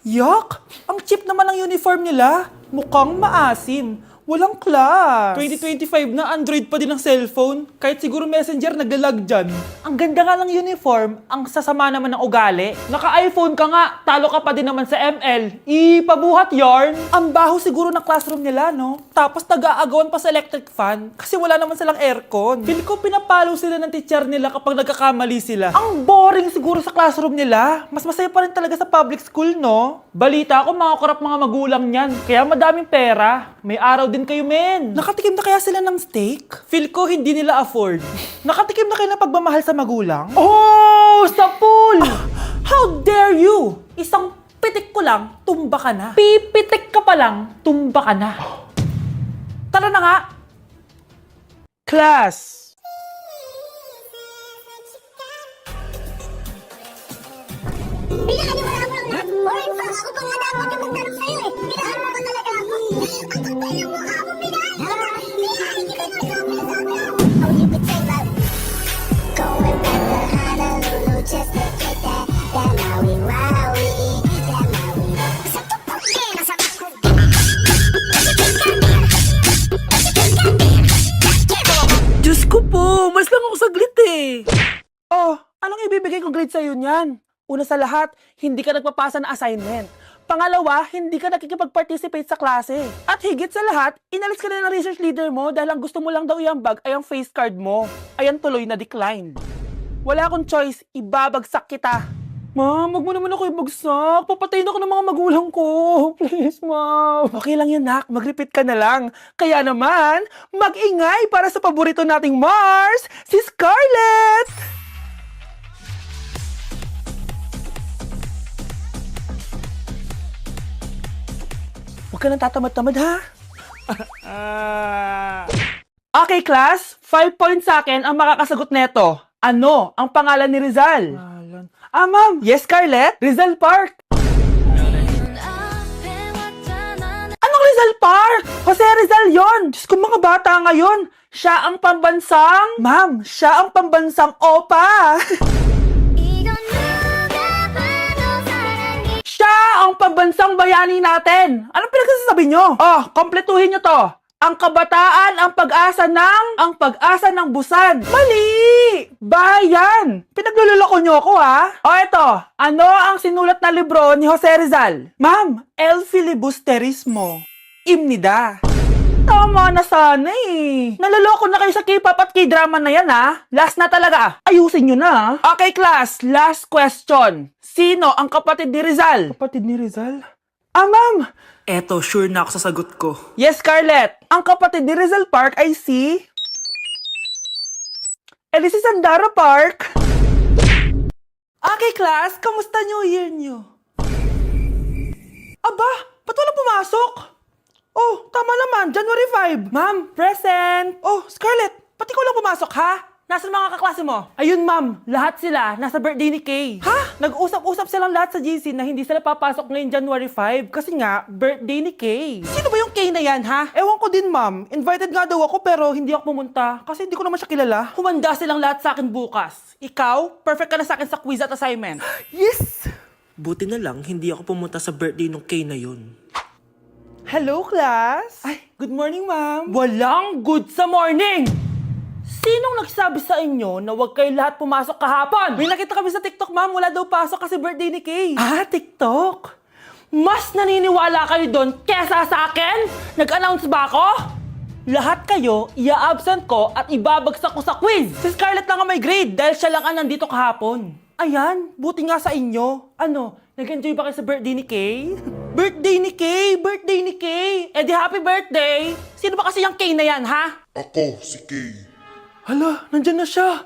Yak! Ang cheap naman ng uniform nila. Mukhang maasim. Walang class. 2025 na Android pa din ang cellphone. Kahit siguro Messenger naglalag dyan. Ang ganda nga ng uniform, ang sasama naman ng ugali. Naka-iPhone ka nga, talo ka pa din naman sa ML. Ipabuhat yarn. Ang baho siguro ng classroom nila, no? Tapos nag-aagawan pa sa electric fan kasi wala naman silang aircon. Feel ko pinapalo sila ng teacher nila kapag nagkakamali sila. Ang boring siguro sa classroom nila. Mas masaya pa rin talaga sa public school, no? Balita ko mga korap mga magulang niyan. Kaya madaming pera. May araw din kayo, men. Nakatikim na kaya sila ng steak? Feel ko hindi nila afford. Nakatikim na kayo ng pagmamahal sa magulang? Oh! Sa pool! How dare you! Isang pitik ko lang, tumba ka na. Pipitik ka pa lang, tumba ka na. Tara na nga! Class! Pinakaniwala mo lang boring pa ako pa nga dapat yung magtanong sa'yo eh. Pinahan mo ba talaga ako? Ang kapal yung mukha mo, pinahan ka na. Pinahan kita na sa mga sabi ako. Oh, you could say that. Going back to Honolulu just to get that Maui Wowie. That Maui. Sa tupok yan, nasa bako. Diyos ko po, mas lang ako saglit eh. Oh, anong ibibigay kong grade sa'yo niyan? Una sa lahat, hindi ka nagpapasa ng assignment. Pangalawa, hindi ka nakikipag-participate sa klase. At higit sa lahat, inalis ka na ng research leader mo dahil ang gusto mo lang daw iambag ay ang face card mo. Ayan tuloy na decline. Wala akong choice, ibabagsak kita. Ma'am, wag mo naman ako ibagsak. Papatayin ako ng mga magulang ko. Please, ma'am. Okay lang yan, nak. Mag-repeat ka na lang. Kaya naman, mag-ingay para sa paborito nating Mars, si Scarlett! Huwag ka nang tatamad-tamad, ha? Okay, class. 5 points sa akin ang makakasagot neto. Ano ang pangalan ni Rizal? Ma'am. Yes, Scarlett? Rizal Park. Anong Rizal Park? Jose Rizal yon. Diyos ko, mga bata ngayon. Siya ang pambansang... Ma'am, siya ang pambansang opa. Siya ang pambansang bayani natin. Anong pinagsasabi nyo? Oh, kompletuhin nyo to. Ang kabataan, ang pag-asa ng busan. Mali! Bayan! Pinagluloko nyo ako, ha? O eto, ano ang sinulat na libro ni Jose Rizal? Ma'am, El Filibusterismo. Imnida. Tama na sana eh. Naloloko na kayo sa K-pop at K-drama na yan, ha? Last na talaga. Ayusin nyo na. Okay, class. Last question. Sino ang kapatid ni Rizal? Kapatid ni Rizal? Ma'am. Eto, sure na ako sa sagot ko. Yes, Scarlett. Ang kapatid ni Rizal Park ay si... si Sandara Park. Okay, class. Kamusta New Year nyo? Aba, ba't walang pumasok? Oh, tama naman. January 5. Ma'am, present. Oh, Scarlett, ba't ikaw lang pumasok, ha? Nasaan mga kaklase mo? Ayun, ma'am. Lahat sila. Nasa birthday ni Kay. Ha? Nag-usap-usap silang lahat sa GC na hindi sila papasok ngayon January 5 kasi nga, birthday ni Kay. Sino ba yung Kay na yan, ha? Ewan ko din, ma'am. Invited nga daw ako pero hindi ako pumunta kasi hindi ko naman siya kilala. Humanda silang lahat sa akin bukas. Ikaw, perfect ka na sa akin sa quiz at assignment. Yes! Buti na lang, hindi ako pumunta sa birthday nung Kay na yun. Hello, class! Ay, good morning, ma'am. Walang good sa morning! Sinong nagsabi sa inyo na huwag kayo lahat pumasok kahapon? May nakita kami sa TikTok, ma'am. Wala daw pasok kasi birthday ni Kay. TikTok? Mas naniniwala kayo doon kesa sa akin? Nag-announce ba ako? Lahat kayo, ia-absent ko at ibabagsak ko sa quiz. Si Scarlett lang ang may grade dahil siya lang ang nandito kahapon. Ayan, buti nga sa inyo. Ano, nag-enjoy ba kayo sa birthday ni Kay? Birthday ni Kay! Birthday ni Kay! Eh di happy birthday! Sino ba kasi yung Kay na yan, ha? Ako, si Kay. Hala, nandyan na siya.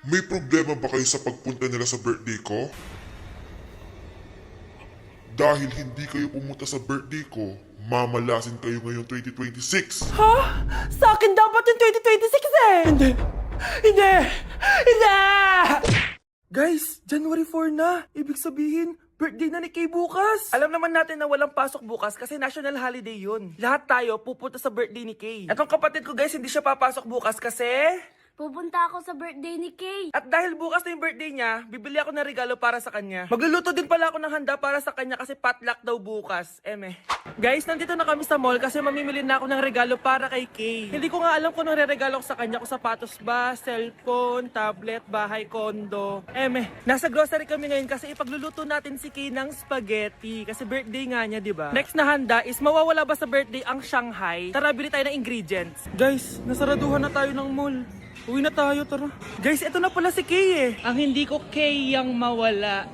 May problema ba kayo sa pagpunta nila sa birthday ko? Dahil hindi kayo pumunta sa birthday ko, mamalasin kayo ngayong 2026. Ha? Sa akin dapat yung 2026 eh! Hindi! Hindi! Hindi! Guys, January 4 na. Ibig sabihin, birthday na ni Kay bukas. Alam naman natin na walang pasok bukas kasi national holiday yun. Lahat tayo pupunta sa birthday ni Kay. Etong kapatid ko guys, hindi siya papasok bukas kasi Pupunta ako sa birthday ni Kay. At dahil bukas na yung birthday niya, bibili ako ng regalo para sa kanya. Magluluto din pala ako ng handa para sa kanya kasi potluck daw bukas. Guys, nandito na kami sa mall kasi mamimili na ako ng regalo para kay Kay. Hindi ko nga alam kung anong regalo ko sa kanya. Kung sapatos ba, cellphone, tablet, bahay, kondo. Nasa grocery kami ngayon kasi ipagluluto natin si Kay ng spaghetti. Kasi birthday nga niya, di ba? Next na handa is mawawala ba sa birthday ang Shanghai? Tara, bili tayo ng ingredients. Guys, nasaraduhan na tayo ng mall. Uwi na tayo, tara. Guys, ito na pala si Kay eh. Ang hindi ko Kay yang mawala.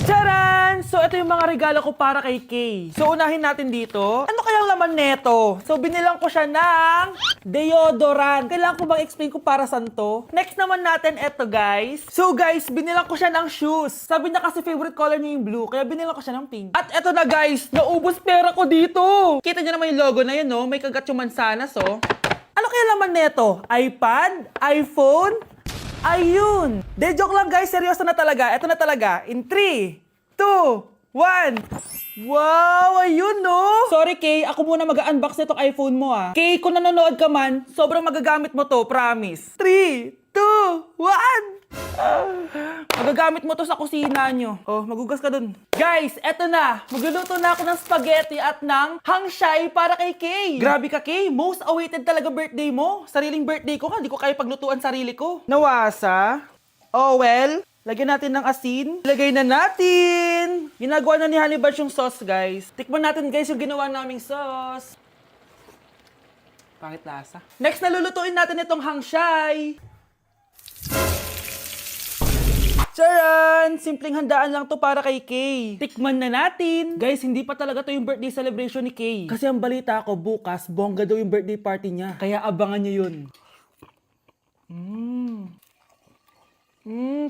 Charan! So, ito yung mga regalo ko para kay Kay. So, unahin natin dito. Ano kayang laman neto? So, binilang ko siya ng deodorant. Kailangan ko bang explain ko para saan to? Next naman natin, ito guys. So, guys, binilang ko siya ng shoes. Sabi niya kasi favorite color niya yung blue, kaya binilang ko siya ng pink. At ito na guys, naubos pera ko dito. Kita niyo naman yung logo na yun, no? May kagat yung mansanas, oh. Ano kaya laman neto? iPad? iPhone? Ayun! De, joke lang guys, seryoso na talaga. Ito na talaga. In 3, 2, 1. Wow, ayun no! Sorry Kay, ako muna mag-unbox nitong iPhone mo ah. Kay, kung nanonood ka man, sobrang magagamit mo to, promise. 3, 2, 1! Magagamit mo to sa kusina nyo. Oh, magugas ka dun. Guys, eto na. Magluluto na ako ng spaghetti at ng hangshai para kay Kay. Grabe ka, Kay. Most awaited talaga birthday mo. Sariling birthday ko ka. Hindi ko kaya paglutuan sarili ko. Nawasa. Oh, well. Lagyan natin ng asin. Lagay na natin. Ginagawa na ni Honey Bunch yung sauce, guys. Tikman natin, guys, yung ginawa naming sauce. Pangit lasa. Next, nalulutuin natin itong hangshai. Charan! Simpleng handaan lang to para kay Kay. Tikman na natin. Guys, hindi pa talaga to yung birthday celebration ni Kay. Kasi ang balita ko, bukas, bongga daw yung birthday party niya. Kaya abangan niyo yun.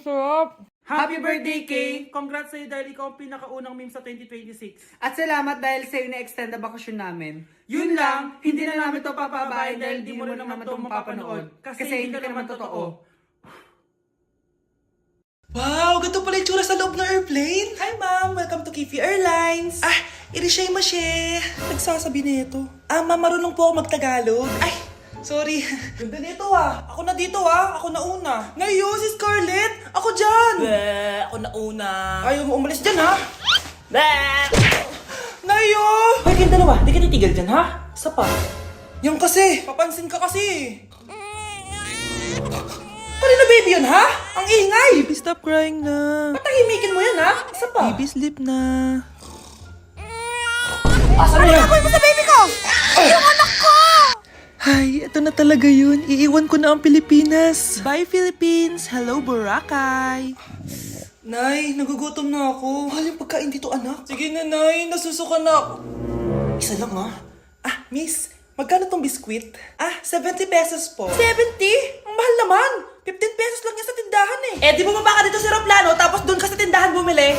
Sarap! Happy birthday, Kay! Congrats sa'yo dahil ikaw ang pinakaunang meme sa 2026. At salamat dahil sa'yo na-extend na bakasyon namin. Yun lang, hindi na namin to papabahay dahil di mo na naman to mapapanood. Kasi hindi ka naman totoo. Wow, ganito pala yung tsura sa loob ng airplane. Hi ma'am, welcome to Kifi Airlines. Irishay mashe. Nagsasabi nito. Ma'am, marunong po ako magtagalog. Ay, sorry. Ganda nito ah. Ako na dito ah. Ako na una. Ngayon, si Scarlett. Ako dyan. Ako na una. Ayaw mo umalis dyan ha? Ngayon. Hoy, kayong dalawa. Di ka titigil dyan ha? Isa pa. Yung kasi. Papansin ka kasi. Pari na baby yun ha? Ang ingay. Baby, stop crying na. Patahimikin mo yan ha? Isa pa. Baby, sleep na. Asan na yan? Ano sa baby ko? Yung anak ko! Ay, ito na talaga yun. Iiwan ko na ang Pilipinas. Bye, Philippines. Hello, Boracay. Nay, nagugutom na ako. Mahal yung pagkain dito anak. Sige na, Nay. Nasusuka na ako. Isa lang ha? Miss, magkano tong biskwit? 70 pesos po. 70? Ang mahal naman. 15 pesos lang yan sa tindahan eh. Di bumaba ka dito sa aeroplano tapos doon ka sa tindahan bumili?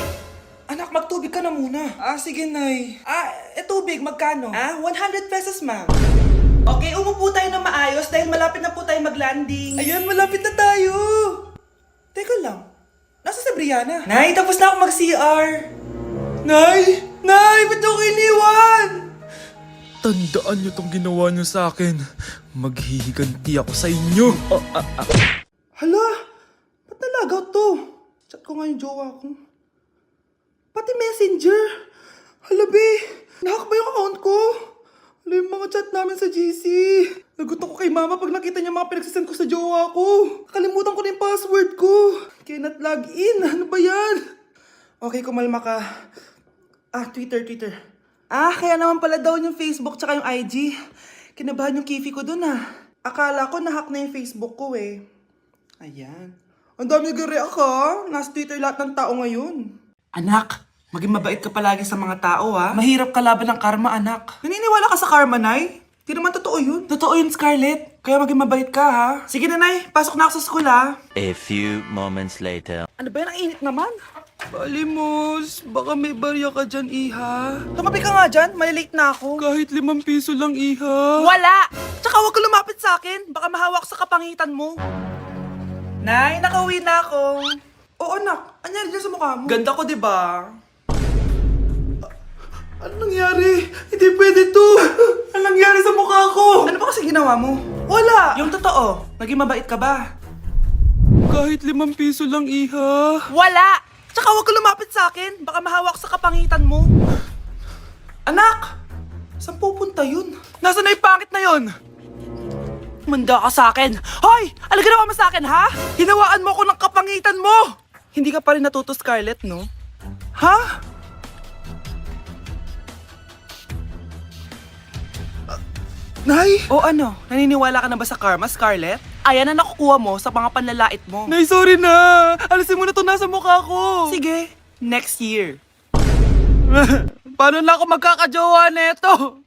Anak, magtubig ka na muna. Sige, Nay. Tubig, magkano? 100 pesos, ma'am. Okay, umupo tayo na maayos dahil malapit na po tayo mag-landing. Ayun, malapit na tayo. Teka lang, nasa si Brianna? Nay, tapos na ako mag-CR. Nay! Nay! Ba't ako iniwan? Tandaan niyo tong ginawa niyo sa akin. Maghihiganti ako sa inyo. Hala, ba't nalagaw to? Chat ko nga yung jowa ko. Pati messenger. Hala, be, nahack ba yung account ko? Hala, yung mga chat namin sa GC. Nagutom ko kay mama pag nakita niya mga pinagsasend ko sa jowa ko. Kalimutan ko na yung password ko. Cannot log in. Ano ba yan? Okay, kumalma ka. Twitter. Kaya naman pala daw yung Facebook tsaka yung IG. Kinabahan yung Kifi ko dun Akala ko nahack na yung Facebook ko eh. Ayan. Ang dami nag-react ha. Nasa Twitter lahat ng tao ngayon. Anak, maging mabait ka palagi sa mga tao Mahirap kalaban ng karma, anak. Naniniwala ka sa karma, Nay? Di naman totoo yun. Totoo yun, Scarlett. Kaya maging mabait ka ha. Sige na, Nay. Pasok na ako sa school A few moments later. Ano ba yan? Ang init naman. Balimos, baka may barya ka dyan, Iha. Tumabi ka nga dyan. Malilate na ako. Kahit 5 piso lang, Iha. Wala! Tsaka huwag ka lumapit sa akin. Baka mahawak sa kapangitan mo. Nay, nakauwi na ako. Oo, anak. Anyari dyan sa mukha mo? Ganda ko, di ba? Ano nangyari? Hindi pwede to. Ano nangyari sa mukha ko? Ano ba kasi ginawa mo? Wala! Yung totoo, naging mabait ka ba? Kahit 5 piso lang, Iha. Wala! Tsaka huwag ka lumapit sa akin. Baka mahawak sa kapangitan mo. Anak! Saan pupunta yun? Nasaan na yung pangit na yun? Manda ka sa akin. Hoy! Ano ginawa mo sa akin, ha? Hinawaan mo ako ng kapangitan mo! Hindi ka pa rin natuto, Scarlett, no? Ha? Nay? O ano? Naniniwala ka na ba sa karma, Scarlett? Ayan na nakukuha mo sa mga panlalait mo. Nay, sorry na. Alisin mo na to nasa mukha ko. Sige, next year. Paano na ako magkakajowa neto?